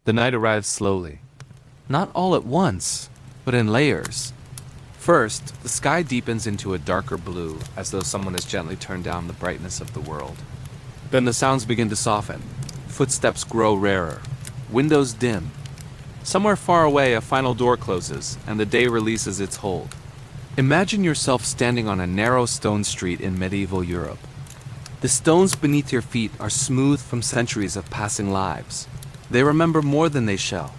The night arrives slowly. Not all at once, but in layers. First, the sky deepens into a darker blue, as though someone has gently turned down the brightness of the world. Then the sounds begin to soften. Footsteps grow rarer. Windows dim. Somewhere far away, a final door closes, and the day releases its hold. Imagine yourself standing on a narrow stone street in medieval Europe. The stones beneath your feet are smooth from centuries of passing lives. They remember more than they shall.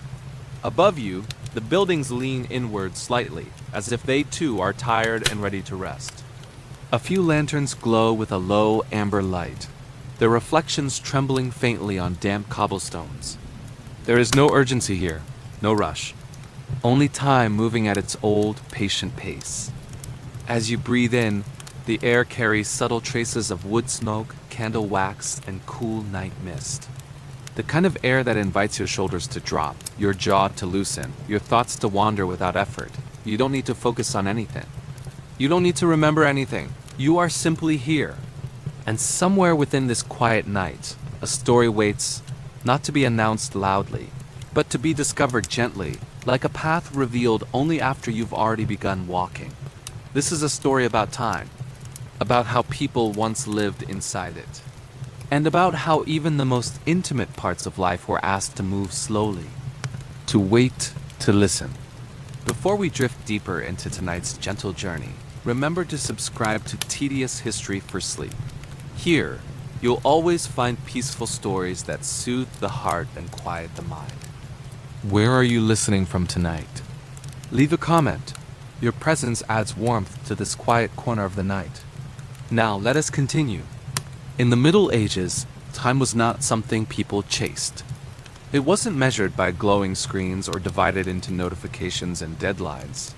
Above you, the buildings lean inward slightly, as if they too are tired and ready to rest. A few lanterns glow with a low amber light, their reflections trembling faintly on damp cobblestones. There is no urgency here, no rush. Only time moving at its old, patient pace. As you breathe in, the air carries subtle traces of wood smoke, candle wax, and cool night mist. The kind of air that invites your shoulders to drop, your jaw to loosen, your thoughts to wander without effort. You don't need to focus on anything. You don't need to remember anything. You are simply here. And somewhere within this quiet night, a story waits, not to be announced loudly, but to be discovered gently, like a path revealed only after you've already begun walking. This is a story about time, about how people once lived inside it, and about how even the most intimate parts of life were asked to move slowly, to wait, to listen. Before we drift deeper into tonight's gentle journey, remember to subscribe to Tedious History for Sleep. Here, you'll always find peaceful stories that soothe the heart and quiet the mind. Where are you listening from tonight? Leave a comment. Your presence adds warmth to this quiet corner of the night. Now, let us continue. In the Middle Ages, time was not something people chased. It wasn't measured by glowing screens or divided into notifications and deadlines.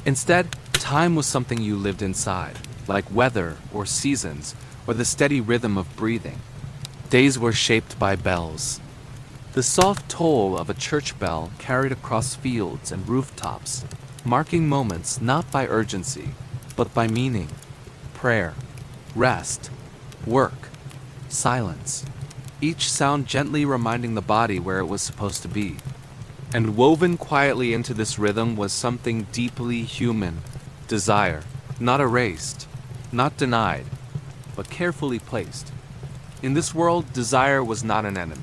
Instead, time was something you lived inside, like weather or seasons or the steady rhythm of breathing. Days were shaped by bells. The soft toll of a church bell carried across fields and rooftops, marking moments not by urgency, but by meaning. Prayer, rest, work, silence. Each sound gently reminding the body where it was supposed to be. And woven quietly into this rhythm was something deeply human, desire, not erased, not denied, but carefully placed. In this world, desire was not an enemy.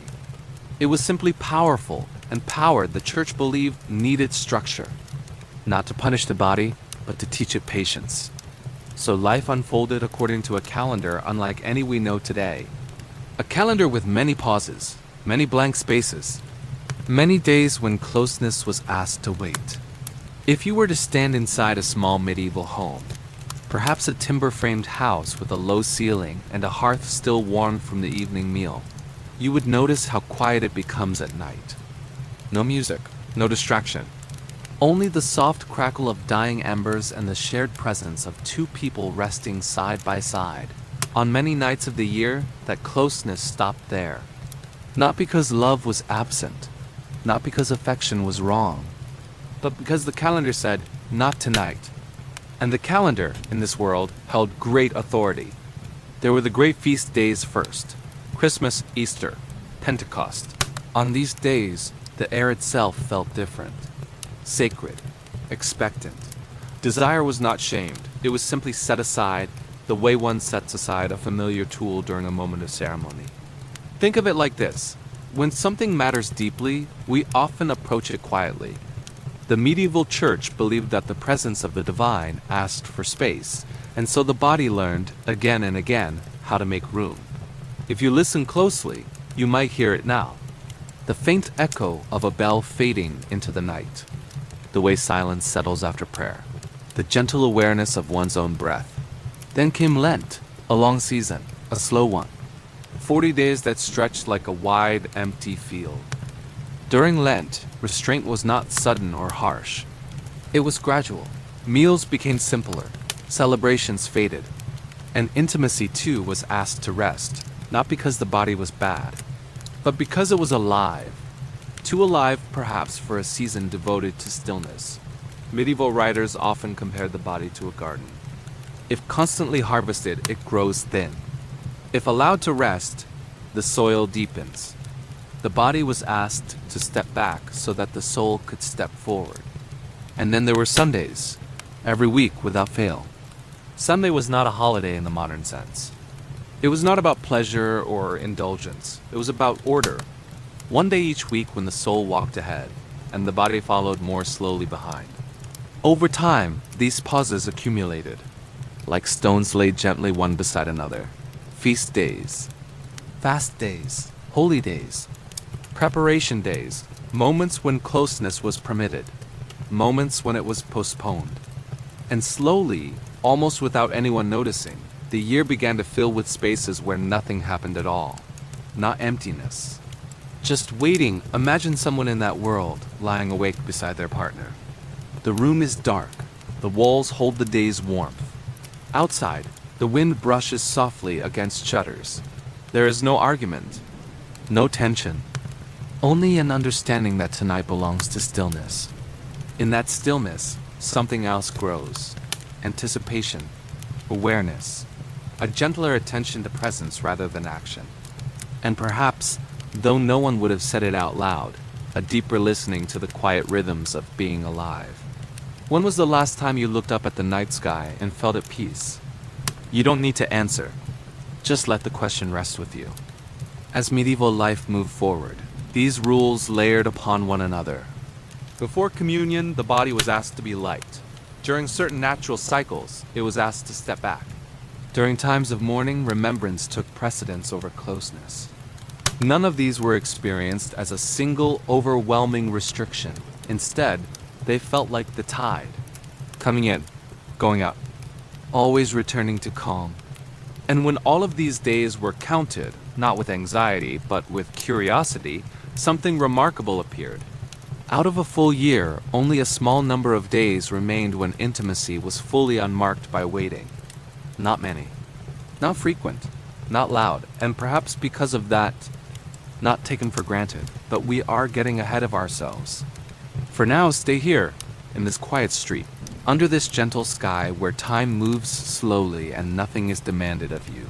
It was simply powerful, and power the church believed needed structure. Not to punish the body, but to teach it patience. So life unfolded according to a calendar unlike any we know today. A calendar with many pauses, many blank spaces, many days when closeness was asked to wait. If you were to stand inside a small medieval home, perhaps a timber-framed house with a low ceiling and a hearth still warm from the evening meal, you would notice how quiet it becomes at night. No music, no distraction. Only the soft crackle of dying embers and the shared presence of two people resting side by side. On many nights of the year, that closeness stopped there. Not because love was absent, not because affection was wrong, but because the calendar said, not tonight. And the calendar, in this world, held great authority. There were the great feast days first. Christmas, Easter, Pentecost. On these days, the air itself felt different. Sacred, expectant. Desire was not shamed. It was simply set aside, the way one sets aside a familiar tool during a moment of ceremony. Think of it like this. When something matters deeply, we often approach it quietly. The medieval church believed that the presence of the divine asked for space, and so the body learned, again and again, how to make room. If you listen closely, you might hear it now. The faint echo of a bell fading into the night. The way silence settles after prayer. The gentle awareness of one's own breath. Then came Lent, a long season, a slow one. 40 days that stretched like a wide, empty field. During Lent, restraint was not sudden or harsh. It was gradual. Meals became simpler. Celebrations faded. And intimacy, too, was asked to rest. Not because the body was bad, but because it was alive. Too alive, perhaps, for a season devoted to stillness. Medieval writers often compared the body to a garden. If constantly harvested, it grows thin. If allowed to rest, the soil deepens. The body was asked to step back so that the soul could step forward. And then there were Sundays, every week without fail. Sunday was not a holiday in the modern sense. It was not about pleasure or indulgence. It was about order. One day each week when the soul walked ahead, and the body followed more slowly behind. Over time, these pauses accumulated, like stones laid gently one beside another. Feast days, fast days, holy days, preparation days, moments when closeness was permitted, moments when it was postponed. And slowly, almost without anyone noticing, the year began to fill with spaces where nothing happened at all. Not emptiness. Just waiting. Imagine someone in that world, lying awake beside their partner. The room is dark. The walls hold the day's warmth. Outside, the wind brushes softly against shutters. There is no argument, no tension, only an understanding that tonight belongs to stillness. In that stillness, something else grows. Anticipation, awareness, a gentler attention to presence rather than action. And perhaps, though no one would have said it out loud, a deeper listening to the quiet rhythms of being alive. When was the last time you looked up at the night sky and felt at peace? You don't need to answer. Just let the question rest with you. As medieval life moved forward, these rules layered upon one another. Before communion, the body was asked to be light. During certain natural cycles, it was asked to step back. During times of mourning, remembrance took precedence over closeness. None of these were experienced as a single, overwhelming restriction. Instead, they felt like the tide, coming in, going out, always returning to calm. And when all of these days were counted, not with anxiety, but with curiosity, something remarkable appeared. Out of a full year, only a small number of days remained when intimacy was fully unmarked by waiting. Not many. Not frequent. Not loud. And perhaps because of that, not taken for granted. But we are getting ahead of ourselves. For now, stay here, in this quiet street, under this gentle sky where time moves slowly and nothing is demanded of you.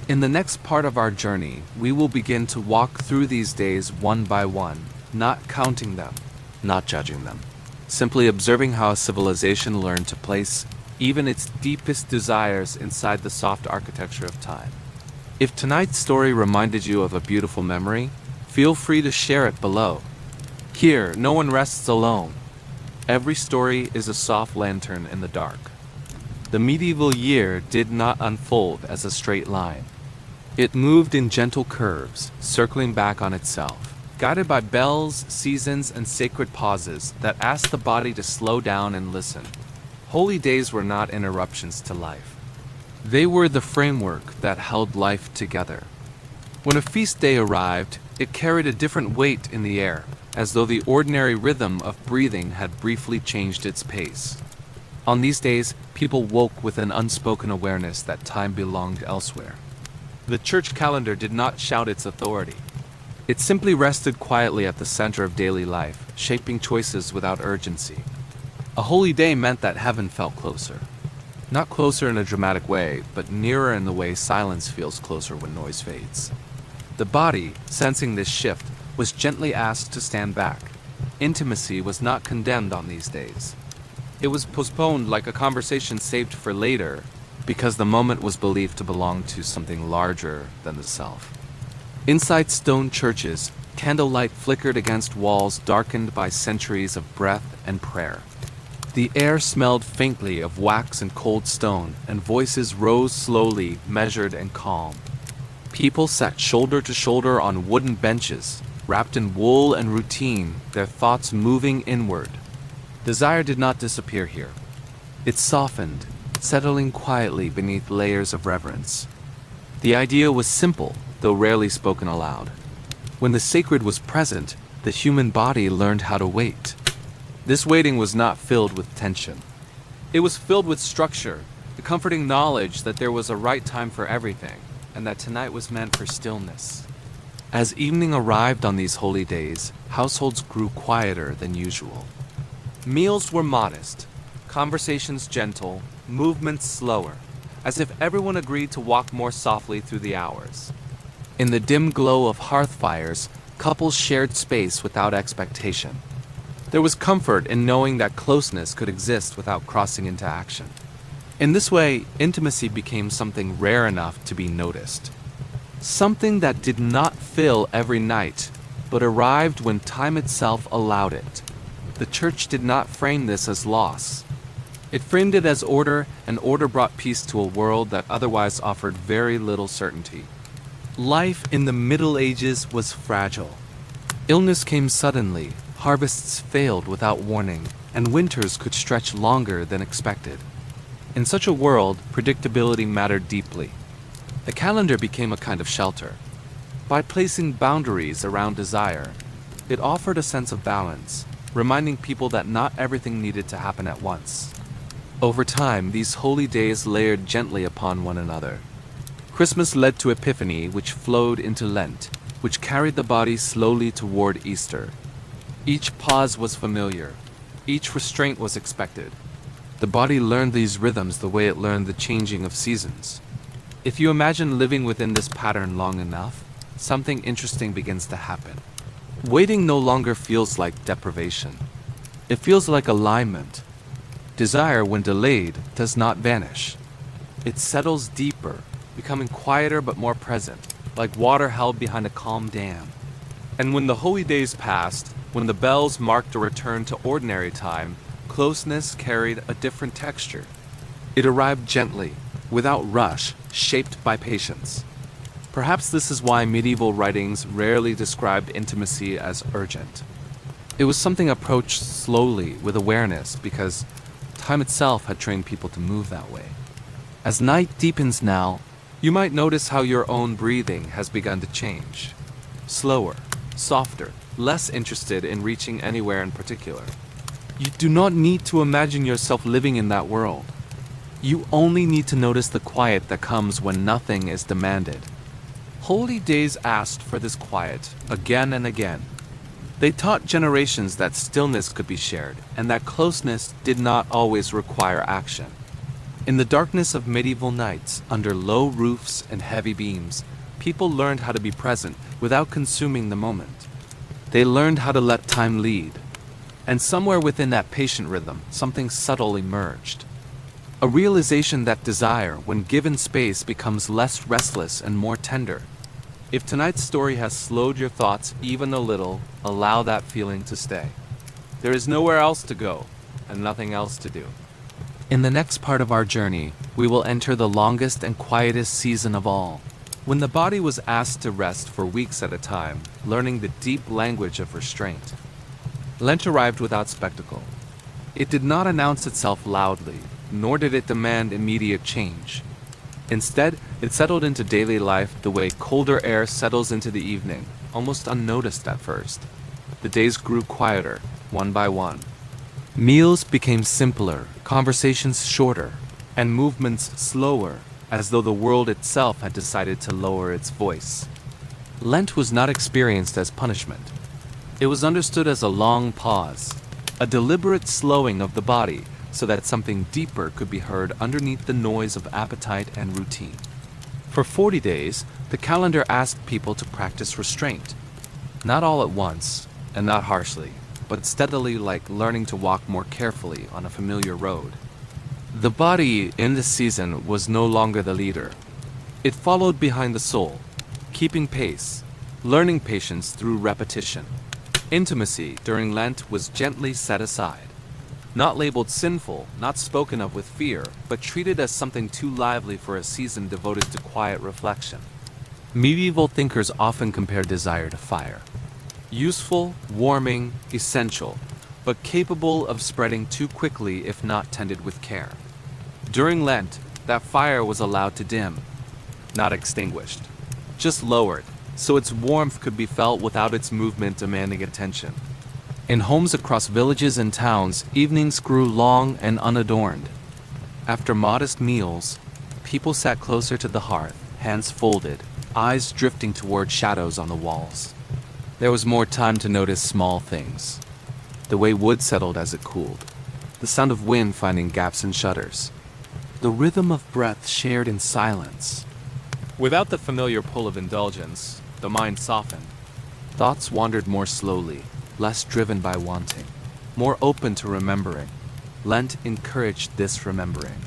In the next part of our journey, we will begin to walk through these days one by one, not counting them, not judging them, simply observing how a civilization learned to place even its deepest desires inside the soft architecture of time. If tonight's story reminded you of a beautiful memory, feel free to share it below. Here, no one rests alone. Every story is a soft lantern in the dark. The medieval year did not unfold as a straight line. It moved in gentle curves, circling back on itself, guided by bells, seasons, and sacred pauses that asked the body to slow down and listen. Holy days were not interruptions to life. They were the framework that held life together. When a feast day arrived, it carried a different weight in the air, as though the ordinary rhythm of breathing had briefly changed its pace. On these days, people woke with an unspoken awareness that time belonged elsewhere. The church calendar did not shout its authority. It simply rested quietly at the center of daily life, shaping choices without urgency. A holy day meant that heaven felt closer. Not closer in a dramatic way, but nearer in the way silence feels closer when noise fades. The body, sensing this shift, was gently asked to stand back. Intimacy was not condemned on these days. It was postponed like a conversation saved for later, because the moment was believed to belong to something larger than the self. Inside stone churches, candlelight flickered against walls darkened by centuries of breath and prayer. The air smelled faintly of wax and cold stone, and voices rose slowly, measured and calm. People sat shoulder to shoulder on wooden benches, wrapped in wool and routine, their thoughts moving inward. Desire did not disappear here. It softened, settling quietly beneath layers of reverence. The idea was simple, though rarely spoken aloud. When the sacred was present, the human body learned how to wait. This waiting was not filled with tension. It was filled with structure, the comforting knowledge that there was a right time for everything, and that tonight was meant for stillness. As evening arrived on these holy days, households grew quieter than usual. Meals were modest, conversations gentle, movements slower, as if everyone agreed to walk more softly through the hours. In the dim glow of hearth fires, Couples shared space without expectation. There was comfort in knowing that closeness could exist without crossing into action. In this way, intimacy became something rare enough to be noticed. Something that did not fill every night, but arrived when time itself allowed it. The church did not frame this as loss. It framed it as order, and order brought peace to a world that otherwise offered very little certainty. Life in the Middle Ages was fragile. Illness came suddenly, harvests failed without warning, and winters could stretch longer than expected. In such a world, predictability mattered deeply. The calendar became a kind of shelter. By placing boundaries around desire, it offered a sense of balance, reminding people that not everything needed to happen at once. Over time, these holy days layered gently upon one another. Christmas led to Epiphany, which flowed into Lent, which carried the body slowly toward Easter. Each pause was familiar. Each restraint was expected. The body learned these rhythms the way it learned the changing of seasons. If you imagine living within this pattern long enough, something interesting begins to happen. Waiting no longer feels like deprivation. It feels like alignment. Desire, when delayed, does not vanish. It settles deeper, becoming quieter but more present, like water held behind a calm dam. And when the holy days passed, when the bells marked a return to ordinary time, closeness carried a different texture. It arrived gently, without rush, shaped by patience. Perhaps this is why medieval writings rarely described intimacy as urgent. It was something approached slowly, with awareness, because time itself had trained people to move that way. As night deepens now, you might notice how your own breathing has begun to change. Slower, softer, less interested in reaching anywhere in particular. You do not need to imagine yourself living in that world. You only need to notice the quiet that comes when nothing is demanded. Holy days asked for this quiet again and again. They taught generations that stillness could be shared, and that closeness did not always require action. In the darkness of medieval nights, under low roofs and heavy beams, people learned how to be present without consuming the moment. They learned how to let time lead. And somewhere within that patient rhythm, something subtle emerged. A realization that desire, when given space, becomes less restless and more tender. If tonight's story has slowed your thoughts even a little, allow that feeling to stay. There is nowhere else to go, and nothing else to do. In the next part of our journey, we will enter the longest and quietest season of all, when the body was asked to rest for weeks at a time, learning the deep language of restraint. Lent arrived without spectacle. It did not announce itself loudly, nor did it demand immediate change. Instead, it settled into daily life the way colder air settles into the evening, almost unnoticed at first. The days grew quieter, one by one. Meals became simpler, conversations shorter, and movements slower, as though the world itself had decided to lower its voice. Lent was not experienced as punishment. It was understood as a long pause, a deliberate slowing of the body, so that something deeper could be heard underneath the noise of appetite and routine. For 40 days, the calendar asked people to practice restraint. Not all at once, and not harshly, but steadily, like learning to walk more carefully on a familiar road. The body in this season was no longer the leader. It followed behind the soul, keeping pace, learning patience through repetition. Intimacy during Lent was gently set aside. Not labeled sinful, not spoken of with fear, but treated as something too lively for a season devoted to quiet reflection. Medieval thinkers often compared desire to fire. Useful, warming, essential, but capable of spreading too quickly if not tended with care. During Lent, that fire was allowed to dim, not extinguished, just lowered, so its warmth could be felt without its movement demanding attention. In homes across villages and towns, evenings grew long and unadorned. After modest meals, people sat closer to the hearth, hands folded, eyes drifting toward shadows on the walls. There was more time to notice small things. The way wood settled as it cooled, the sound of wind finding gaps in shutters, the rhythm of breath shared in silence. Without the familiar pull of indulgence, the mind softened. Thoughts wandered more slowly, less driven by wanting, more open to remembering. Lent encouraged this remembering.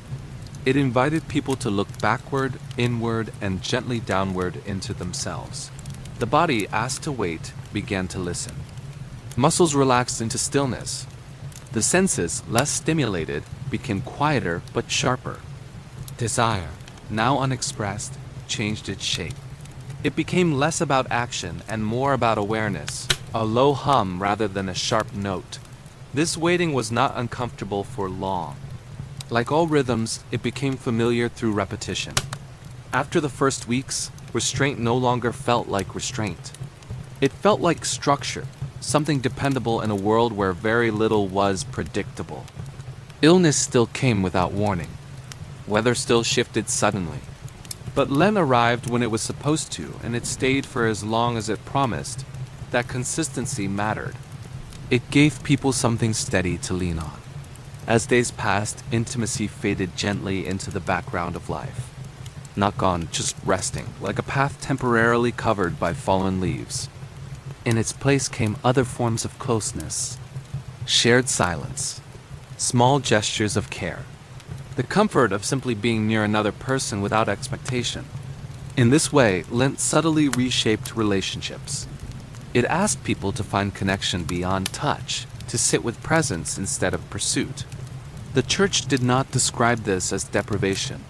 It invited people to look backward, inward, and gently downward into themselves. The body, asked to wait, began to listen. Muscles relaxed into stillness. The senses, less stimulated, became quieter but sharper. Desire, now unexpressed, changed its shape. It became less about action and more about awareness, a low hum rather than a sharp note. This waiting was not uncomfortable for long. Like all rhythms, it became familiar through repetition. After the first weeks, restraint no longer felt like restraint. It felt like structure, something dependable in a world where very little was predictable. Illness still came without warning. Weather still shifted suddenly. But Lent arrived when it was supposed to, and it stayed for as long as it promised. That consistency mattered. It gave people something steady to lean on. As days passed, intimacy faded gently into the background of life. Not gone, just resting, like a path temporarily covered by fallen leaves. In its place came other forms of closeness. Shared silence. Small gestures of care. The comfort of simply being near another person without expectation. In this way, Lent subtly reshaped relationships. It asked people to find connection beyond touch, to sit with presence instead of pursuit. The church did not describe this as deprivation.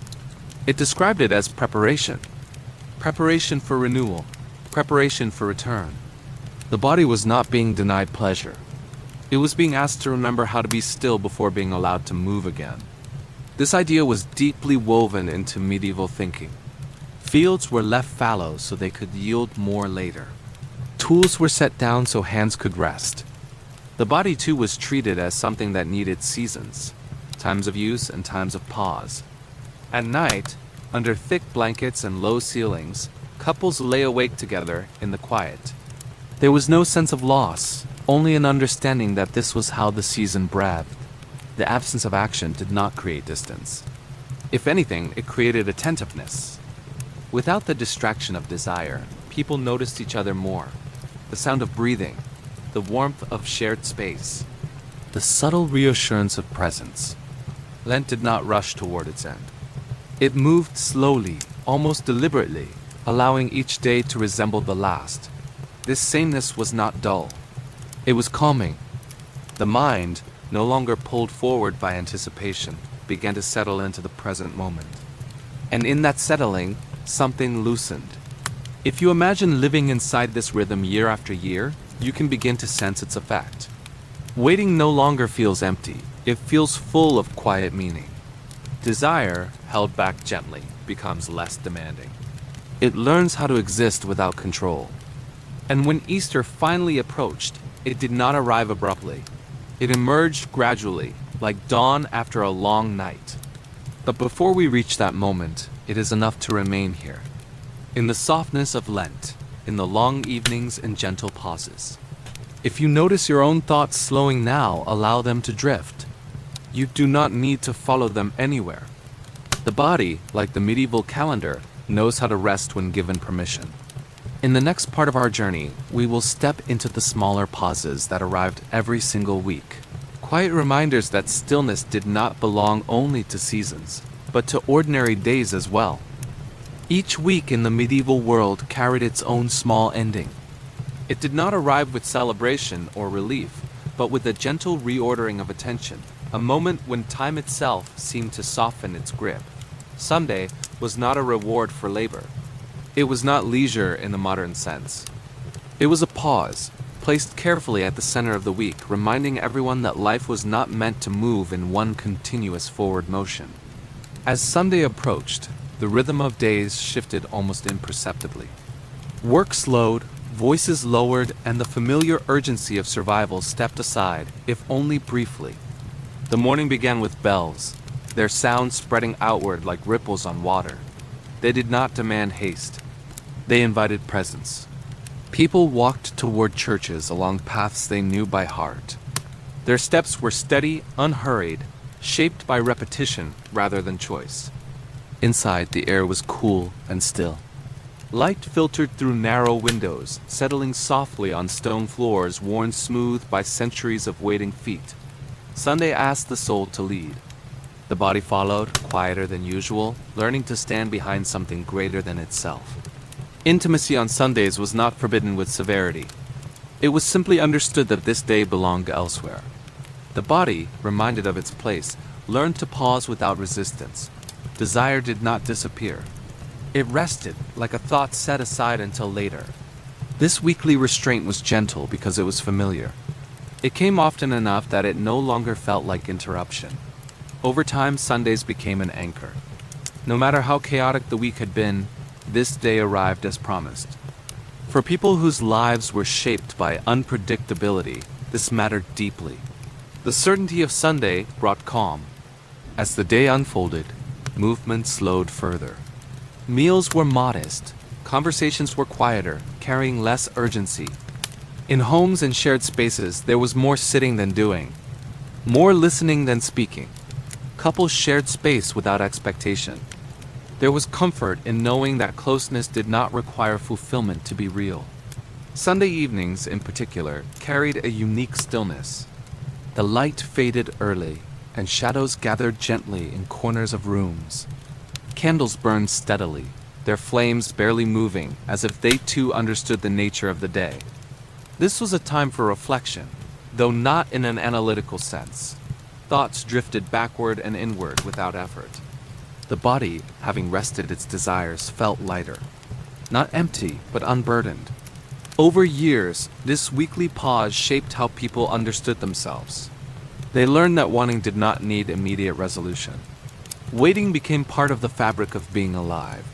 It described it as preparation. Preparation for renewal. Preparation for return. The body was not being denied pleasure. It was being asked to remember how to be still before being allowed to move again. This idea was deeply woven into medieval thinking. Fields were left fallow so they could yield more later. Tools were set down so hands could rest. The body too was treated as something that needed seasons, times of use and times of pause. At night, under thick blankets and low ceilings, couples lay awake together in the quiet. There was no sense of loss, only an understanding that this was how the season breathed. The absence of action did not create distance. If anything, it created attentiveness. Without the distraction of desire, people noticed each other more. The sound of breathing, the warmth of shared space, the subtle reassurance of presence. Lent did not rush toward its end. It moved slowly, almost deliberately, allowing each day to resemble the last. This sameness was not dull. It was calming. The mind, no longer pulled forward by anticipation, began to settle into the present moment. And in that settling, something loosened. If you imagine living inside this rhythm year after year, you can begin to sense its effect. Waiting no longer feels empty. It feels full of quiet meaning. Desire, held back gently, becomes less demanding. It learns how to exist without control. And when Easter finally approached, it did not arrive abruptly. It emerged gradually, like dawn after a long night. But before we reach that moment, it is enough to remain here. In the softness of Lent, in the long evenings and gentle pauses. If you notice your own thoughts slowing now, allow them to drift. You do not need to follow them anywhere. The body, like the medieval calendar, knows how to rest when given permission. In the next part of our journey, we will step into the smaller pauses that arrived every single week. Quiet reminders that stillness did not belong only to seasons, but to ordinary days as well. Each week in the medieval world carried its own small ending. It did not arrive with celebration or relief, but with a gentle reordering of attention, a moment when time itself seemed to soften its grip. Sunday was not a reward for labor. It was not leisure in the modern sense. It was a pause, placed carefully at the center of the week, reminding everyone that life was not meant to move in one continuous forward motion. As Sunday approached, the rhythm of days shifted almost imperceptibly. Work slowed, voices lowered, and the familiar urgency of survival stepped aside, if only briefly. The morning began with bells, their sound spreading outward like ripples on water. They did not demand haste. They invited presence. People walked toward churches along paths they knew by heart. Their steps were steady, unhurried, shaped by repetition rather than choice. Inside, the air was cool and still. Light filtered through narrow windows, settling softly on stone floors worn smooth by centuries of waiting feet. Sunday asked the soul to lead. The body followed, quieter than usual, learning to stand behind something greater than itself. Intimacy on Sundays was not forbidden with severity. It was simply understood that this day belonged elsewhere. The body, reminded of its place, learned to pause without resistance. Desire did not disappear. It rested, like a thought set aside until later. This weekly restraint was gentle because it was familiar. It came often enough that it no longer felt like interruption. Over time, Sundays became an anchor. No matter how chaotic the week had been, this day arrived as promised. For people whose lives were shaped by unpredictability, this mattered deeply. The certainty of Sunday brought calm. As the day unfolded, movement slowed further. Meals were modest, conversations were quieter, carrying less urgency. In homes and shared spaces, there was more sitting than doing, more listening than speaking. Couples shared space without expectation. There was comfort in knowing that closeness did not require fulfillment to be real. Sunday evenings, in particular, carried a unique stillness. The light faded early, and shadows gathered gently in corners of rooms. Candles burned steadily, their flames barely moving, as if they too understood the nature of the day. This was a time for reflection, though not in an analytical sense. Thoughts drifted backward and inward without effort. The body, having rested its desires, felt lighter. Not empty, but unburdened. Over years, this weekly pause shaped how people understood themselves. They learned that wanting did not need immediate resolution. Waiting became part of the fabric of being alive.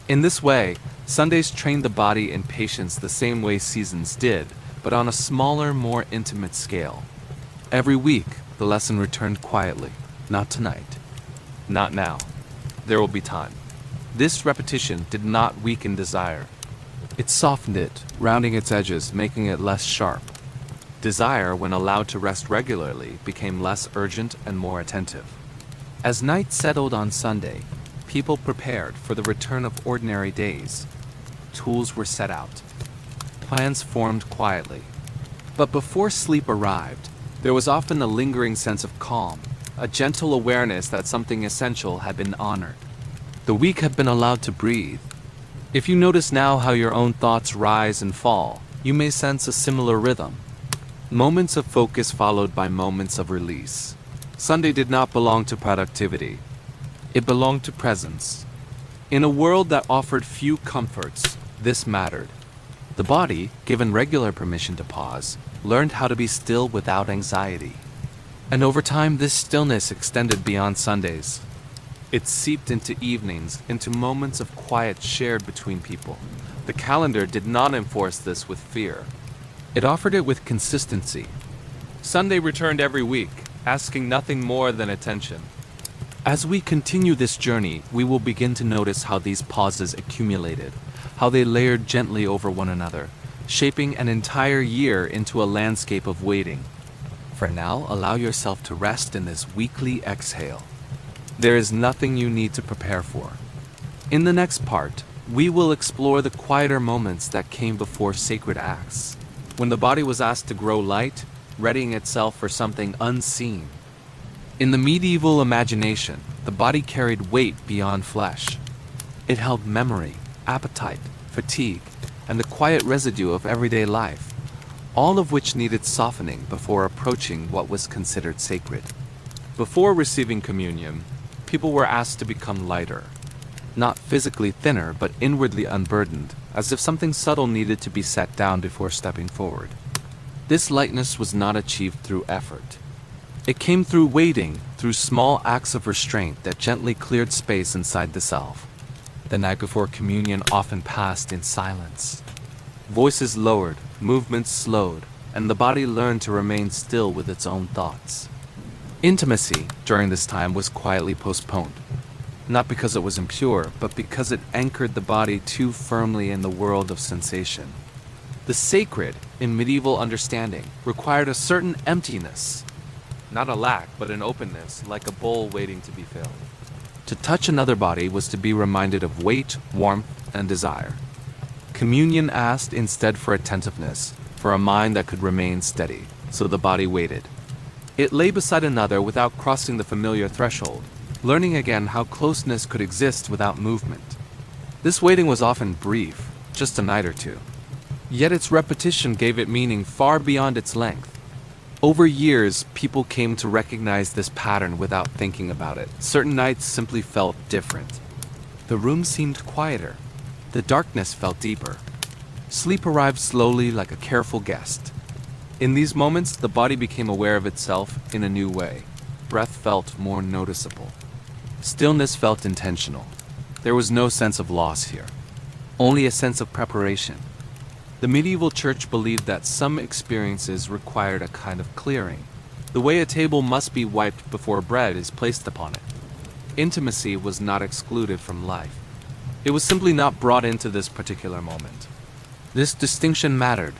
In this way, Sundays trained the body in patience the same way seasons did, but on a smaller, more intimate scale. Every week, the lesson returned quietly. Not tonight. Not now. There will be time. This repetition did not weaken desire. It softened it, rounding its edges, making it less sharp. Desire, when allowed to rest regularly, became less urgent and more attentive. As night settled on Sunday, people prepared for the return of ordinary days. Tools were set out. Plans formed quietly. But before sleep arrived, there was often a lingering sense of calm, a gentle awareness that something essential had been honored. The week had been allowed to breathe. If you notice now how your own thoughts rise and fall, you may sense a similar rhythm. Moments of focus followed by moments of release. Sunday did not belong to productivity. It belonged to presence. In a world that offered few comforts, this mattered. The body, given regular permission to pause, learned how to be still without anxiety. And over time, this stillness extended beyond Sundays. It seeped into evenings, into moments of quiet shared between people. The calendar did not enforce this with fear. It offered it with consistency. Sunday returned every week, asking nothing more than attention. As we continue this journey, we will begin to notice how these pauses accumulated, how they layered gently over one another, shaping an entire year into a landscape of waiting. For now, allow yourself to rest in this weekly exhale. There is nothing you need to prepare for. In the next part, we will explore the quieter moments that came before sacred acts, when the body was asked to grow light, readying itself for something unseen. In the medieval imagination, the body carried weight beyond flesh. It held memory, appetite, fatigue, and the quiet residue of everyday life, all of which needed softening before approaching what was considered sacred. Before receiving communion, people were asked to become lighter, not physically thinner, but inwardly unburdened, as if something subtle needed to be set down before stepping forward. This lightness was not achieved through effort. It came through waiting, through small acts of restraint that gently cleared space inside the self. The night before communion often passed in silence. Voices lowered, movements slowed, and the body learned to remain still with its own thoughts. Intimacy, during this time, was quietly postponed. Not because it was impure, but because it anchored the body too firmly in the world of sensation. The sacred, in medieval understanding, required a certain emptiness. Not a lack, but an openness, like a bowl waiting to be filled. To touch another body was to be reminded of weight, warmth, and desire. Communion asked instead for attentiveness, for a mind that could remain steady, so the body waited. It lay beside another without crossing the familiar threshold, learning again how closeness could exist without movement. This waiting was often brief, just a night or two. Yet its repetition gave it meaning far beyond its length. Over years, people came to recognize this pattern without thinking about it. Certain nights simply felt different. The room seemed quieter. The darkness felt deeper. Sleep arrived slowly like a careful guest. In these moments, the body became aware of itself in a new way. Breath felt more noticeable. Stillness felt intentional. There was no sense of loss here, only a sense of preparation. The medieval church believed that some experiences required a kind of clearing, the way a table must be wiped before bread is placed upon it. Intimacy was not excluded from life. It was simply not brought into this particular moment. This distinction mattered.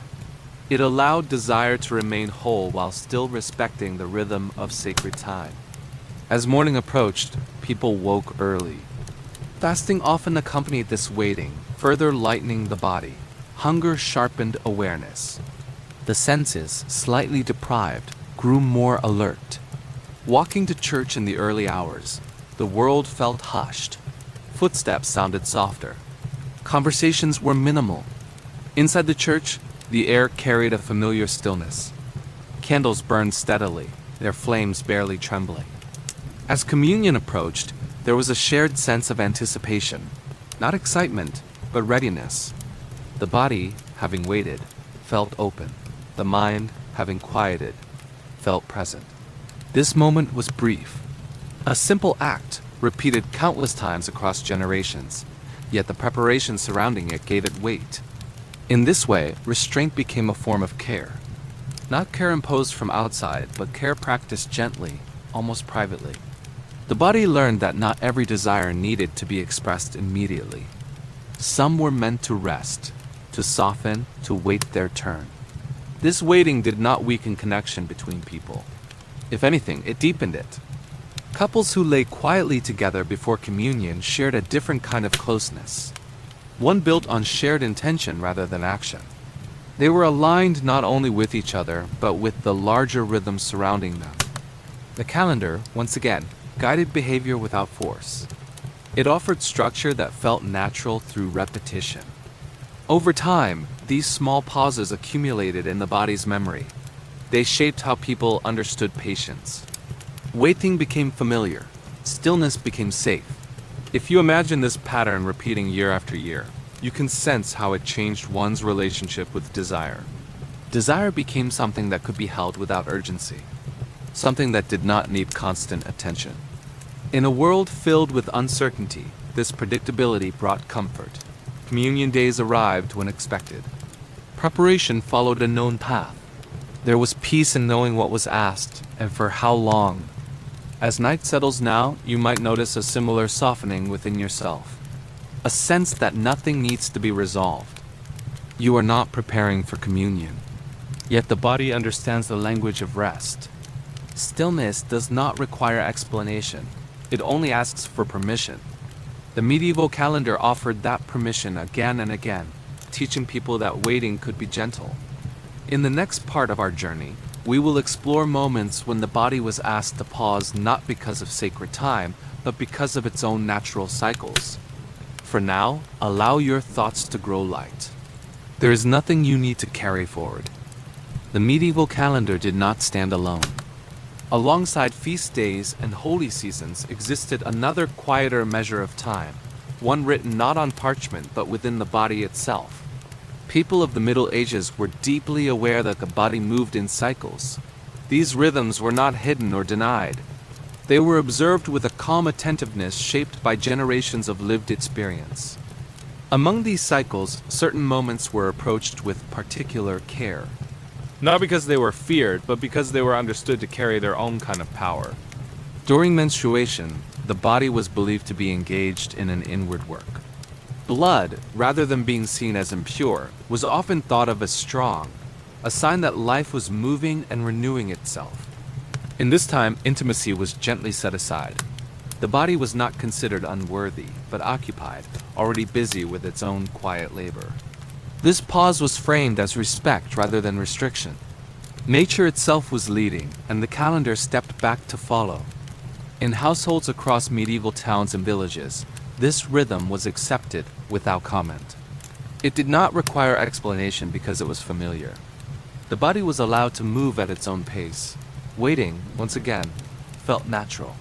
It allowed desire to remain whole while still respecting the rhythm of sacred time. As morning approached, people woke early. Fasting often accompanied this waiting, further lightening the body. Hunger sharpened awareness. The senses, slightly deprived, grew more alert. Walking to church in the early hours, the world felt hushed. Footsteps sounded softer. Conversations were minimal. Inside the church, the air carried a familiar stillness. Candles burned steadily, their flames barely trembling. As communion approached, there was a shared sense of anticipation, not excitement, but readiness. The body, having waited, felt open. The mind, having quieted, felt present. This moment was brief. A simple act, repeated countless times across generations, yet the preparation surrounding it gave it weight. In this way, restraint became a form of care. Not care imposed from outside, but care practiced gently, almost privately. The body learned that not every desire needed to be expressed immediately. Some were meant to rest, to soften, to wait their turn. This waiting did not weaken connection between people. If anything, it deepened it. Couples who lay quietly together before communion shared a different kind of closeness, one built on shared intention rather than action. They were aligned not only with each other, but with the larger rhythm surrounding them. The calendar, once again, guided behavior without force. It offered structure that felt natural through repetition. Over time, these small pauses accumulated in the body's memory. They shaped how people understood patience. Waiting became familiar. Stillness became safe. If you imagine this pattern repeating year after year, you can sense how it changed one's relationship with desire. Desire became something that could be held without urgency, something that did not need constant attention. In a world filled with uncertainty, this predictability brought comfort. Communion days arrived when expected. Preparation followed a known path. There was peace in knowing what was asked and for how long. As night settles now, you might notice a similar softening within yourself. A sense that nothing needs to be resolved. You are not preparing for communion. Yet the body understands the language of rest. Stillness does not require explanation. It only asks for permission. The medieval calendar offered that permission again and again, teaching people that waiting could be gentle. In the next part of our journey, we will explore moments when the body was asked to pause not because of sacred time, but because of its own natural cycles. For now, allow your thoughts to grow light. There is nothing you need to carry forward. The medieval calendar did not stand alone. Alongside feast days and holy seasons existed another quieter measure of time, one written not on parchment but within the body itself. People of the Middle Ages were deeply aware that the body moved in cycles. These rhythms were not hidden or denied. They were observed with a calm attentiveness shaped by generations of lived experience. Among these cycles, certain moments were approached with particular care. Not because they were feared, but because they were understood to carry their own kind of power. During menstruation, the body was believed to be engaged in an inward work. Blood, rather than being seen as impure, was often thought of as strong, a sign that life was moving and renewing itself. In this time, intimacy was gently set aside. The body was not considered unworthy, but occupied, already busy with its own quiet labor. This pause was framed as respect rather than restriction. Nature itself was leading, and the calendar stepped back to follow. In households across medieval towns and villages, this rhythm was accepted without comment. It did not require explanation because it was familiar. The body was allowed to move at its own pace. Waiting, once again, felt natural.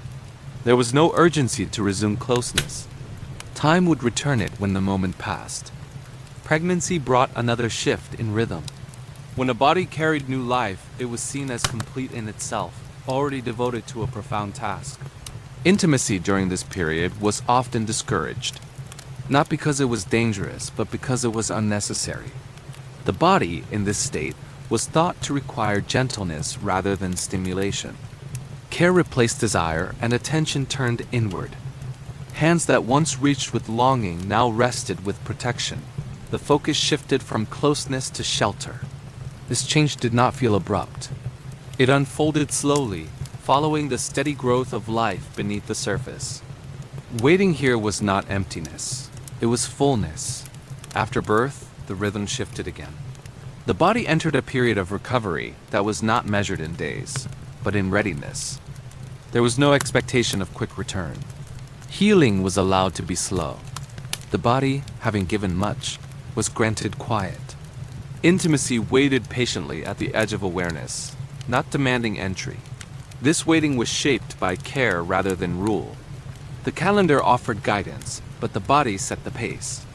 There was no urgency to resume closeness. Time would return it when the moment passed. Pregnancy brought another shift in rhythm. When a body carried new life, it was seen as complete in itself, already devoted to a profound task. Intimacy during this period was often discouraged, not because it was dangerous, but because it was unnecessary. The body, in this state, was thought to require gentleness rather than stimulation. Care replaced desire, and attention turned inward. Hands that once reached with longing now rested with protection. The focus shifted from closeness to shelter. This change did not feel abrupt. It unfolded slowly, following the steady growth of life beneath the surface. Waiting here was not emptiness. It was fullness. After birth, the rhythm shifted again. The body entered a period of recovery that was not measured in days, but in readiness. There was no expectation of quick return. Healing was allowed to be slow. The body, having given much, was granted quiet. Intimacy waited patiently at the edge of awareness, not demanding entry. This waiting was shaped by care rather than rule. The calendar offered guidance, but the body set the pace.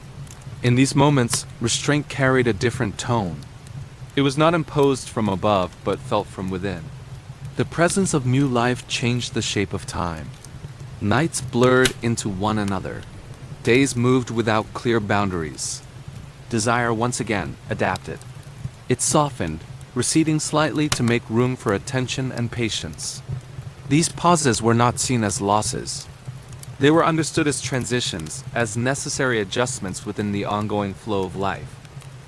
In these moments, restraint carried a different tone. It was not imposed from above, but felt from within. The presence of new life changed the shape of time. Nights blurred into one another. Days moved without clear boundaries. Desire once again adapted. It softened, receding slightly to make room for attention and patience. These pauses were not seen as losses. They were understood as transitions, as necessary adjustments within the ongoing flow of life.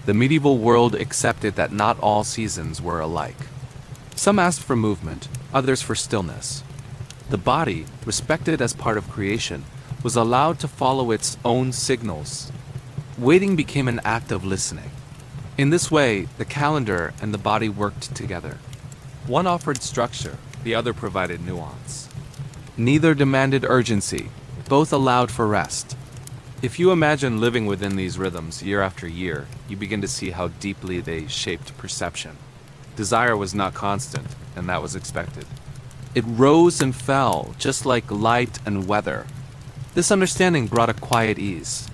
The medieval world accepted that not all seasons were alike. Some asked for movement, others for stillness. The body, respected as part of creation, was allowed to follow its own signals. Waiting became an act of listening. In this way, the calendar and the body worked together. One offered structure, the other provided nuance. Neither demanded urgency, both allowed for rest. If you imagine living within these rhythms year after year, you begin to see how deeply they shaped perception. Desire was not constant, and that was expected. It rose and fell, just like light and weather. This understanding brought a quiet ease.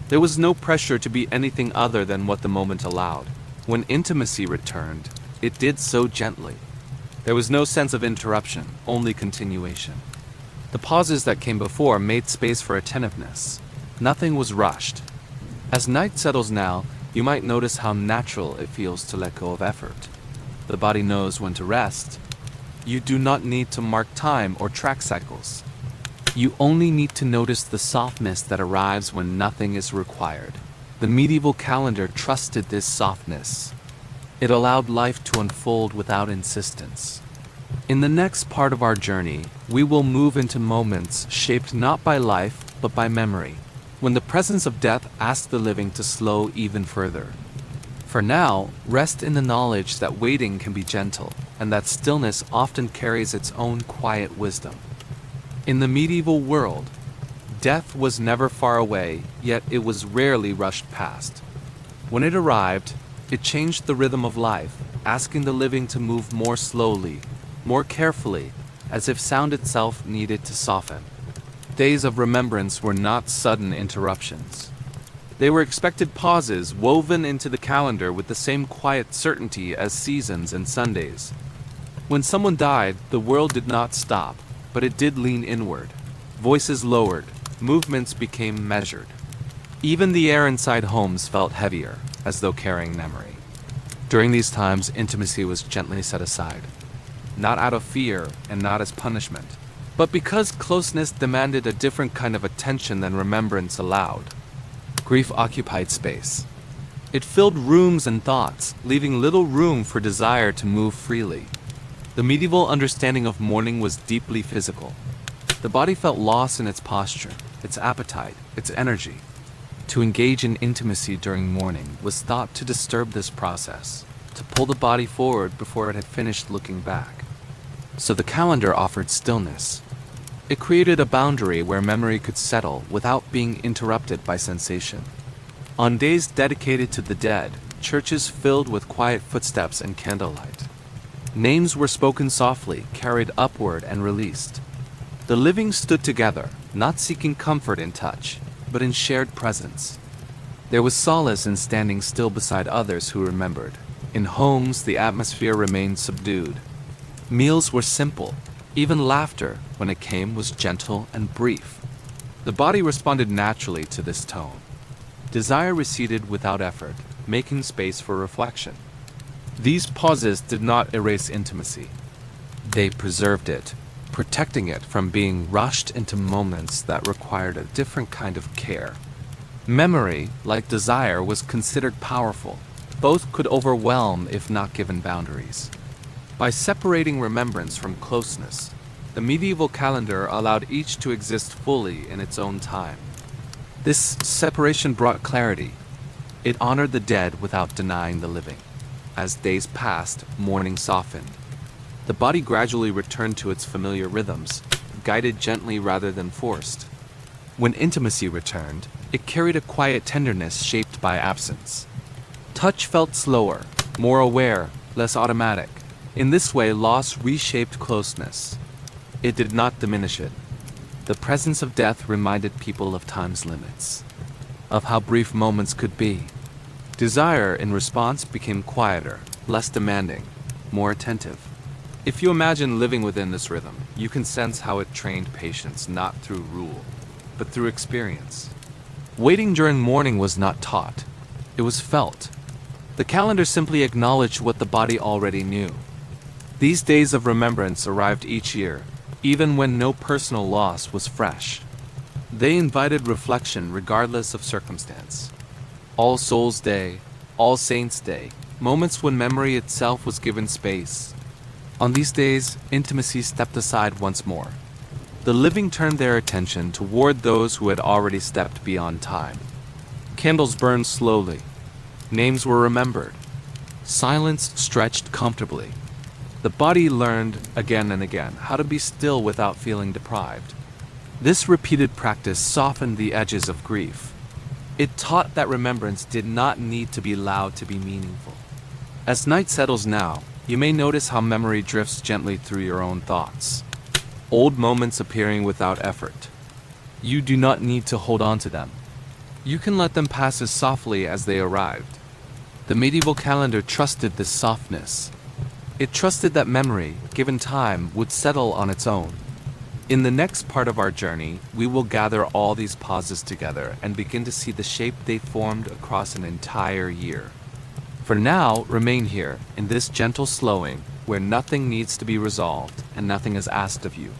There was no pressure to be anything other than what the moment allowed. When intimacy returned, it did so gently. There was no sense of interruption, only continuation. The pauses that came before made space for attentiveness. Nothing was rushed. As night settles now, you might notice how natural it feels to let go of effort. The body knows when to rest. You do not need to mark time or track cycles. You only need to notice the softness that arrives when nothing is required. The medieval calendar trusted this softness. It allowed life to unfold without insistence. In the next part of our journey, we will move into moments shaped not by life, but by memory, when the presence of death asked the living to slow even further. For now, rest in the knowledge that waiting can be gentle, and that stillness often carries its own quiet wisdom. In the medieval world, death was never far away, yet it was rarely rushed past. When it arrived, it changed the rhythm of life, asking the living to move more slowly, more carefully, as if sound itself needed to soften. Days of remembrance were not sudden interruptions. They were expected pauses woven into the calendar with the same quiet certainty as seasons and Sundays. When someone died, the world did not stop, but it did lean inward. Voices lowered, movements became measured. Even the air inside homes felt heavier, as though carrying memory. During these times, intimacy was gently set aside, not out of fear and not as punishment, but because closeness demanded a different kind of attention than remembrance allowed. Grief occupied space. It filled rooms and thoughts, leaving little room for desire to move freely. The medieval understanding of mourning was deeply physical. The body felt loss in its posture, its appetite, its energy. To engage in intimacy during morning was thought to disturb this process, to pull the body forward before it had finished looking back. So the calendar offered stillness. It created a boundary where memory could settle without being interrupted by sensation. On days dedicated to the dead, churches filled with quiet footsteps and candlelight. Names were spoken softly, carried upward, and released. The living stood together, not seeking comfort in touch, but in shared presence. There was solace in standing still beside others who remembered. In homes, the atmosphere remained subdued. Meals were simple. Even laughter, when it came, was gentle and brief. The body responded naturally to this tone. Desire receded without effort, making space for reflection. These pauses did not erase intimacy. They preserved it, protecting it from being rushed into moments that required a different kind of care. Memory, like desire, was considered powerful. Both could overwhelm if not given boundaries. By separating remembrance from closeness, the medieval calendar allowed each to exist fully in its own time. This separation brought clarity. It honored the dead without denying the living. As days passed, morning softened. The body gradually returned to its familiar rhythms, guided gently rather than forced. When intimacy returned, it carried a quiet tenderness shaped by absence. Touch felt slower, more aware, less automatic. In this way, loss reshaped closeness. It did not diminish it. The presence of death reminded people of time's limits, of how brief moments could be. Desire, in response, became quieter, less demanding, more attentive. If you imagine living within this rhythm, you can sense how it trained patience not through rule, but through experience. Waiting during mourning was not taught. It was felt. The calendar simply acknowledged what the body already knew. These days of remembrance arrived each year, even when no personal loss was fresh. They invited reflection regardless of circumstance. All Souls' Day, All Saints' Day, moments when memory itself was given space. On these days, intimacy stepped aside once more. The living turned their attention toward those who had already stepped beyond time. Candles burned slowly. Names were remembered. Silence stretched comfortably. The body learned, again and again, how to be still without feeling deprived. This repeated practice softened the edges of grief. It taught that remembrance did not need to be loud to be meaningful. As night settles now, you may notice how memory drifts gently through your own thoughts. Old moments appearing without effort. You do not need to hold on to them. You can let them pass as softly as they arrived. The medieval calendar trusted this softness. It trusted that memory, given time, would settle on its own. In the next part of our journey, we will gather all these pauses together and begin to see the shape they formed across an entire year. For now, remain here, in this gentle slowing, where nothing needs to be resolved and nothing is asked of you.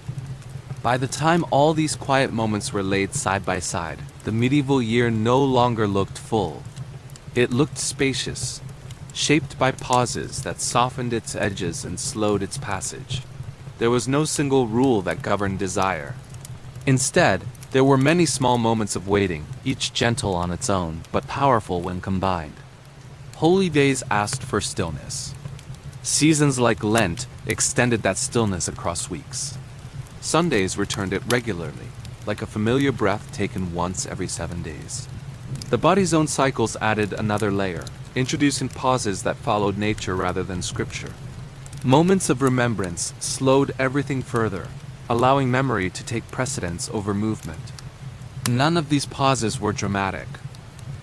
By the time all these quiet moments were laid side by side, the medieval year no longer looked full. It looked spacious, shaped by pauses that softened its edges and slowed its passage. There was no single rule that governed desire. Instead, there were many small moments of waiting, each gentle on its own, but powerful when combined. Holy days asked for stillness. Seasons like Lent extended that stillness across weeks. Sundays returned it regularly, like a familiar breath taken once every 7 days. The body's own cycles added another layer, introducing pauses that followed nature rather than scripture. Moments of remembrance slowed everything further, allowing memory to take precedence over movement. None of these pauses were dramatic.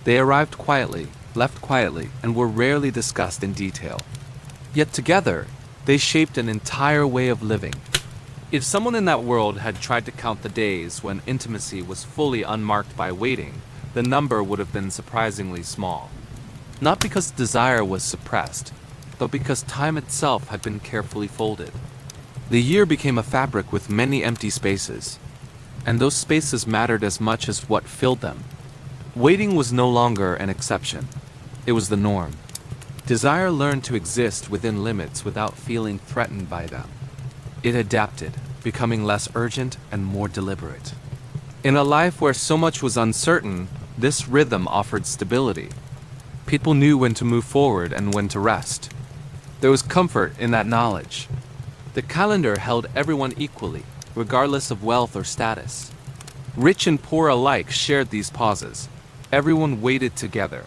They arrived quietly, left quietly, and were rarely discussed in detail. Yet together, they shaped an entire way of living. If someone in that world had tried to count the days when intimacy was fully unmarked by waiting, the number would have been surprisingly small. Not because desire was suppressed, but because time itself had been carefully folded. The year became a fabric with many empty spaces, and those spaces mattered as much as what filled them. Waiting was no longer an exception. It was the norm. Desire learned to exist within limits without feeling threatened by them. It adapted, becoming less urgent and more deliberate. In a life where so much was uncertain, This rhythm offered stability. People knew when to move forward and when to rest. There was comfort in that knowledge. The calendar held everyone equally, regardless of wealth or status. Rich and poor alike shared these pauses. Everyone waited together.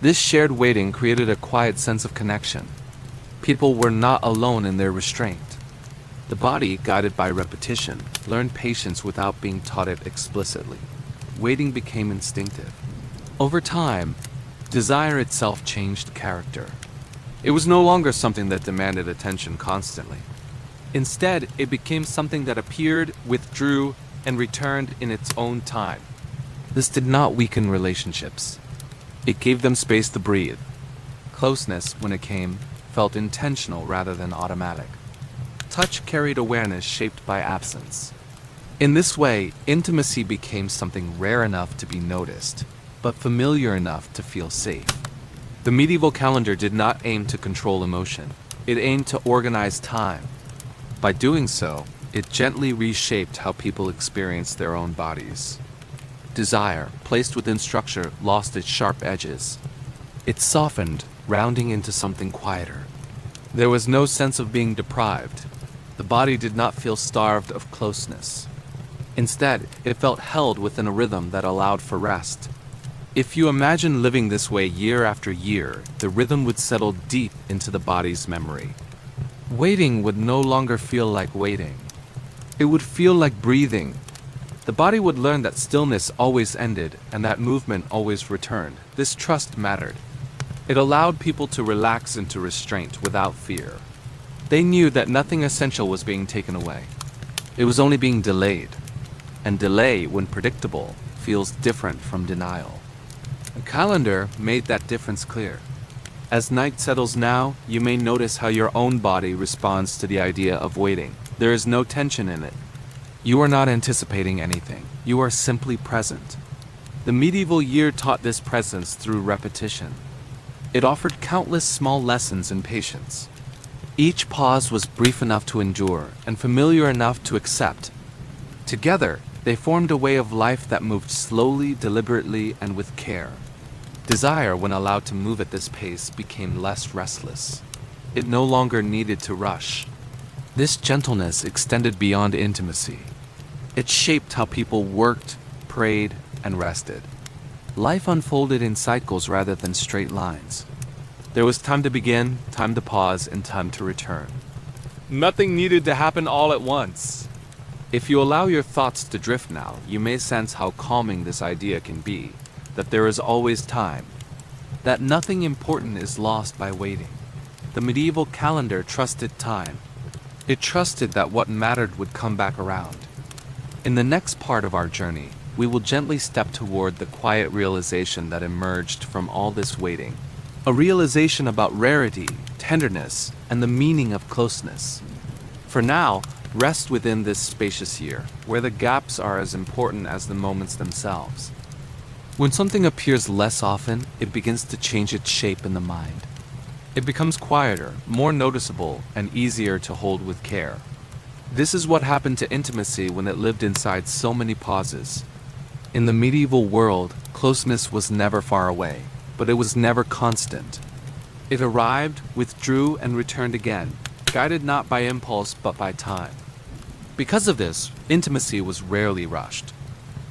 This shared waiting created a quiet sense of connection. People were not alone in their restraint. The body, guided by repetition, learned patience without being taught it explicitly. Waiting became instinctive. Over time, desire itself changed character. It was no longer something that demanded attention constantly. Instead, it became something that appeared, withdrew, and returned in its own time. This did not weaken relationships. It gave them space to breathe. Closeness, when it came, felt intentional rather than automatic. Touch carried awareness shaped by absence. In this way, intimacy became something rare enough to be noticed, but familiar enough to feel safe. The medieval calendar did not aim to control emotion. It aimed to organize time. By doing so, it gently reshaped how people experienced their own bodies. Desire, placed within structure, lost its sharp edges. It softened, rounding into something quieter. There was no sense of being deprived. The body did not feel starved of closeness. Instead, it felt held within a rhythm that allowed for rest. If you imagine living this way year after year, the rhythm would settle deep into the body's memory. Waiting would no longer feel like waiting. It would feel like breathing. The body would learn that stillness always ended and that movement always returned. This trust mattered. It allowed people to relax into restraint without fear. They knew that nothing essential was being taken away. It was only being delayed. And delay, when predictable, feels different from denial. A calendar made that difference clear. As night settles now, you may notice how your own body responds to the idea of waiting. There is no tension in it. You are not anticipating anything. You are simply present. The medieval year taught this presence through repetition. It offered countless small lessons in patience. Each pause was brief enough to endure and familiar enough to accept. Together, they formed a way of life that moved slowly, deliberately, and with care. Desire, when allowed to move at this pace, became less restless. It no longer needed to rush. This gentleness extended beyond intimacy. It shaped how people worked, prayed, and rested. Life unfolded in cycles rather than straight lines. There was time to begin, time to pause, and time to return. Nothing needed to happen all at once. If you allow your thoughts to drift now, you may sense how calming this idea can be, that there is always time, that nothing important is lost by waiting. The medieval calendar trusted time. It trusted that what mattered would come back around. In the next part of our journey, we will gently step toward the quiet realization that emerged from all this waiting. A realization about rarity, tenderness, and the meaning of closeness. For now, rest within this spacious year, where the gaps are as important as the moments themselves. When something appears less often, it begins to change its shape in the mind. It becomes quieter, more noticeable, and easier to hold with care. This is what happened to intimacy when it lived inside so many pauses. In the medieval world, closeness was never far away, but it was never constant. It arrived, withdrew, and returned again, guided not by impulse but by time. Because of this, intimacy was rarely rushed.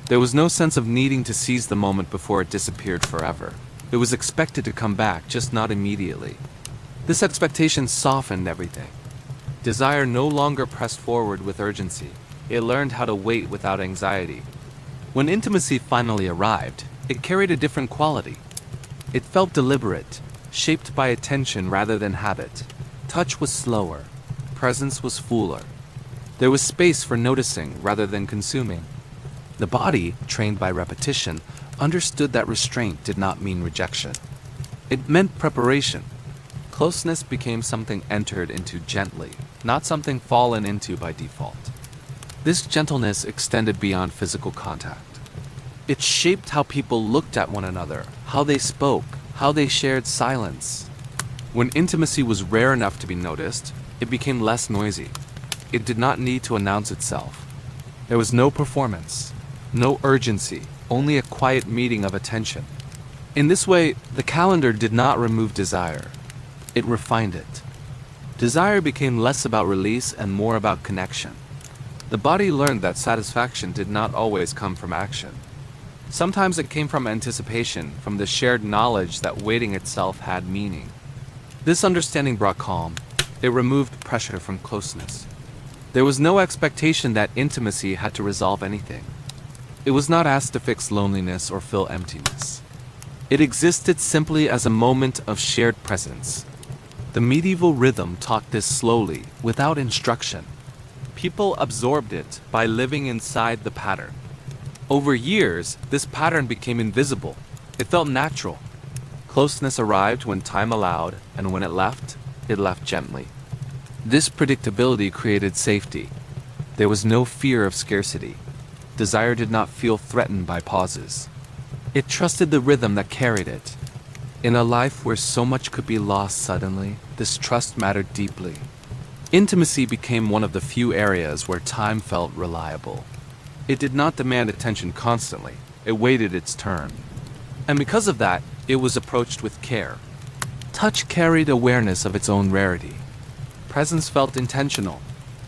There was no sense of needing to seize the moment before it disappeared forever. It was expected to come back, just not immediately. This expectation softened everything. Desire no longer pressed forward with urgency. It learned how to wait without anxiety. When intimacy finally arrived, it carried a different quality. It felt deliberate, shaped by attention rather than habit. Touch was slower. Presence was fuller. There was space for noticing rather than consuming. The body, trained by repetition, understood that restraint did not mean rejection. It meant preparation. Closeness became something entered into gently, not something fallen into by default. This gentleness extended beyond physical contact. It shaped how people looked at one another, how they spoke, how they shared silence. When intimacy was rare enough to be noticed, it became less noisy. It did not need to announce itself. There was no performance, no urgency, only a quiet meeting of attention. In this way, the calendar did not remove desire. It refined it. Desire became less about release and more about connection. The body learned that satisfaction did not always come from action. Sometimes it came from anticipation, from the shared knowledge that waiting itself had meaning. This understanding brought calm. It removed pressure from closeness. There was no expectation that intimacy had to resolve anything. It was not asked to fix loneliness or fill emptiness. It existed simply as a moment of shared presence. The medieval rhythm taught this slowly, without instruction. People absorbed it by living inside the pattern. Over years, this pattern became invisible. It felt natural. Closeness arrived when time allowed, and when it left gently. This predictability created safety. There was no fear of scarcity. Desire did not feel threatened by pauses. It trusted the rhythm that carried it. In a life where so much could be lost suddenly, this trust mattered deeply. Intimacy became one of the few areas where time felt reliable. It did not demand attention constantly. It waited its turn. And because of that, it was approached with care. Touch carried awareness of its own rarity. Presence felt intentional.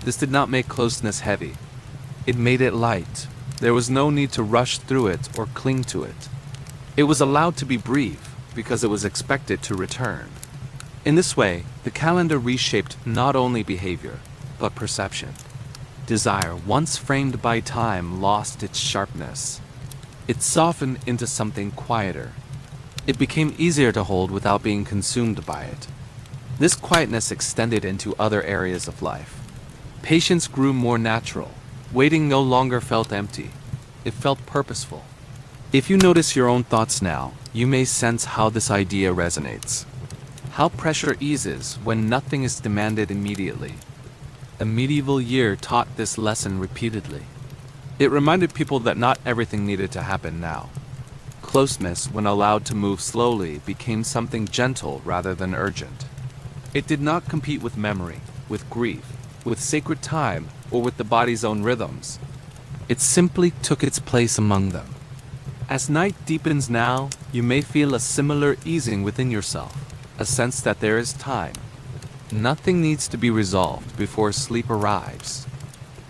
This did not make closeness heavy. It made it light. There was no need to rush through it or cling to it. It was allowed to be brief because it was expected to return. In this way, the calendar reshaped not only behavior, but perception. Desire, once framed by time, lost its sharpness. It softened into something quieter. It became easier to hold without being consumed by it. This quietness extended into other areas of life. Patience grew more natural. Waiting no longer felt empty. It felt purposeful. If you notice your own thoughts now, you may sense how this idea resonates. How pressure eases when nothing is demanded immediately. A medieval year taught this lesson repeatedly. It reminded people that not everything needed to happen now. Closeness, when allowed to move slowly, became something gentle rather than urgent. It did not compete with memory, with grief, with sacred time, or with the body's own rhythms. It simply took its place among them. As night deepens now, you may feel a similar easing within yourself, a sense that there is time. Nothing needs to be resolved before sleep arrives.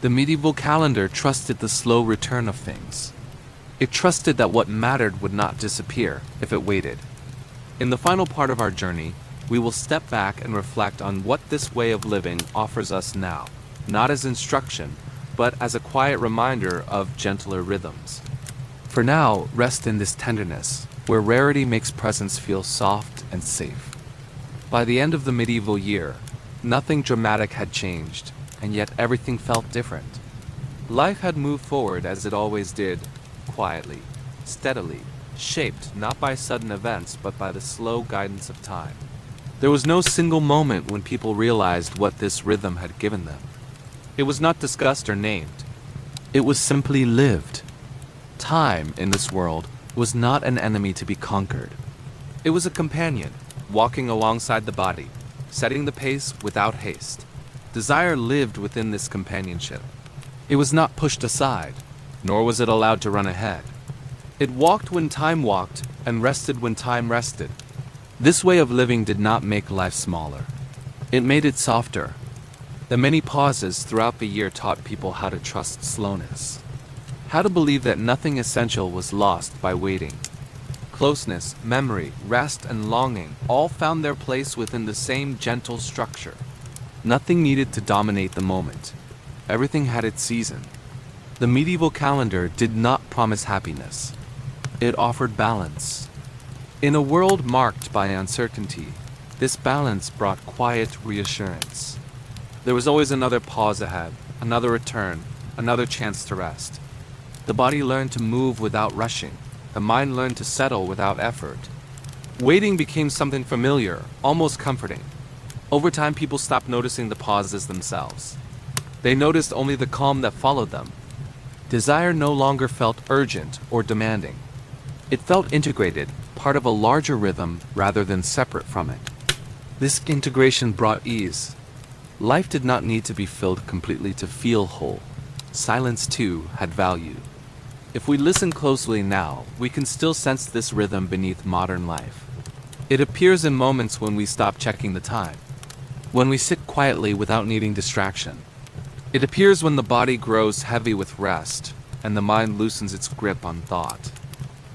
The medieval calendar trusted the slow return of things. It trusted that what mattered would not disappear if it waited. In the final part of our journey, we will step back and reflect on what this way of living offers us now, not as instruction, but as a quiet reminder of gentler rhythms. For now, rest in this tenderness, where rarity makes presence feel soft and safe. By the end of the medieval year, nothing dramatic had changed, and yet everything felt different. Life had moved forward as it always did, quietly, steadily, shaped not by sudden events but by the slow guidance of time. There was no single moment when people realized what this rhythm had given them. It was not discussed or named. It was simply lived. Time, in this world, was not an enemy to be conquered. It was a companion, walking alongside the body, setting the pace without haste. Desire lived within this companionship. It was not pushed aside, nor was it allowed to run ahead. It walked when time walked, and rested when time rested. This way of living did not make life smaller. It made it softer. The many pauses throughout the year taught people how to trust slowness, how to believe that nothing essential was lost by waiting. Closeness, memory, rest, and longing all found their place within the same gentle structure. Nothing needed to dominate the moment. Everything had its season. The medieval calendar did not promise happiness. It offered balance. In a world marked by uncertainty, this balance brought quiet reassurance. There was always another pause ahead, another return, another chance to rest. The body learned to move without rushing. The mind learned to settle without effort. Waiting became something familiar, almost comforting. Over time, people stopped noticing the pauses themselves. They noticed only the calm that followed them. Desire no longer felt urgent or demanding. It felt integrated, part of a larger rhythm rather than separate from it. This integration brought ease. Life did not need to be filled completely to feel whole. Silence, too, had value. If we listen closely now, we can still sense this rhythm beneath modern life. It appears in moments when we stop checking the time, when we sit quietly without needing distraction. It appears when the body grows heavy with rest, and the mind loosens its grip on thought.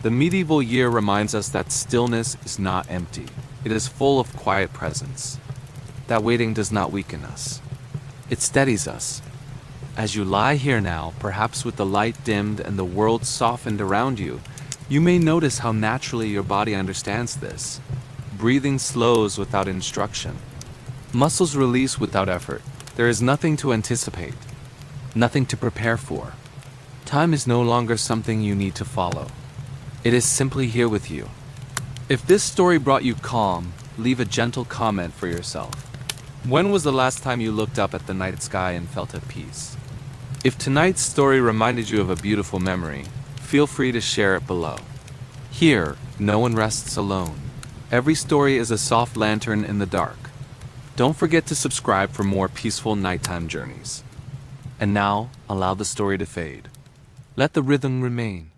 The medieval year reminds us that stillness is not empty. It is full of quiet presence. That waiting does not weaken us. It steadies us. As you lie here now, perhaps with the light dimmed and the world softened around you, you may notice how naturally your body understands this. Breathing slows without instruction. Muscles release without effort. There is nothing to anticipate, nothing to prepare for. Time is no longer something you need to follow. It is simply here with you. If this story brought you calm, leave a gentle comment for yourself. When was the last time you looked up at the night sky and felt at peace? If tonight's story reminded you of a beautiful memory, feel free to share it below. Here, no one rests alone. Every story is a soft lantern in the dark. Don't forget to subscribe for more peaceful nighttime journeys. And now, allow the story to fade. Let the rhythm remain.